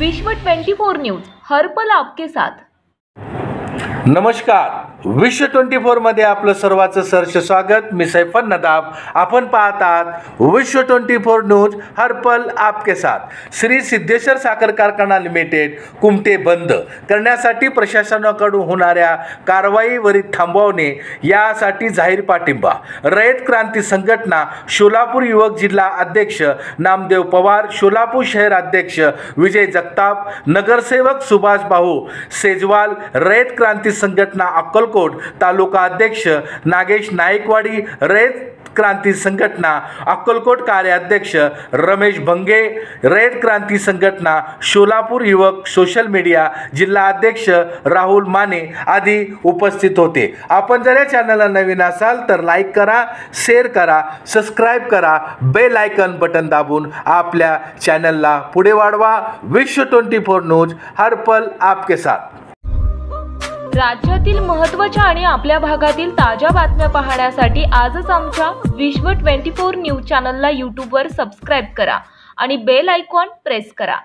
विश्व 24 न्यूज हर पल आपके साथ। नमस्कार, विश्व 24 मध्ये आपलं सर्वांचं सहर्ष स्वागत। मी सैफन नदाब। आपण पाहत आहात विश्व 24 न्यूज हर पल आपके साथ। श्री सिद्धेश्वर साखर कारखाना लिमिटेड कुमटे बंद करण्यासाठी प्रशासनाकडून होणाऱ्या कारवाईवर थांबवणे यासाठी जाहीर पाठिंबा। रयत क्रांती संघटना सोलापूर युवक जिल्हा अध्यक्ष नामदेव पवार, सोलापूर शहर अध्यक्ष विजय जगताप, नगरसेवक सुभाष भाऊ सेजवाल, रयत क्रांती संघटना अक्कलकोट तालुका अध्यक्ष नागेश नायकवाडी, रयत क्रांती संघटना अक्कलकोट कार्याध्यक्ष रमेश भंगे, रयत क्रांती संघटना सोलापूर युवक सोशल मीडिया जिल्हा अध्यक्ष राहुल माने आदी उपस्थित होते। आपण जर या चॅनलला नवीन असाल तर लाईक करा, शेअर करा, सबस्क्राइब करा, बेल आयकॉन बटन दाबून आपल्या चॅनलला पुढे वाढवा। विश्व 24 न्यूज हर पल आपके साथ। राज्यातील महत्त्वाच्या आणि आपल्या भागातील ताज्या बातम्या पाहण्यासाठी आजच आमच्या विश्व 24 न्यूज चॅनलला यूट्यूबवर सबस्क्राइब करा आणि बेल आयकॉन प्रेस करा।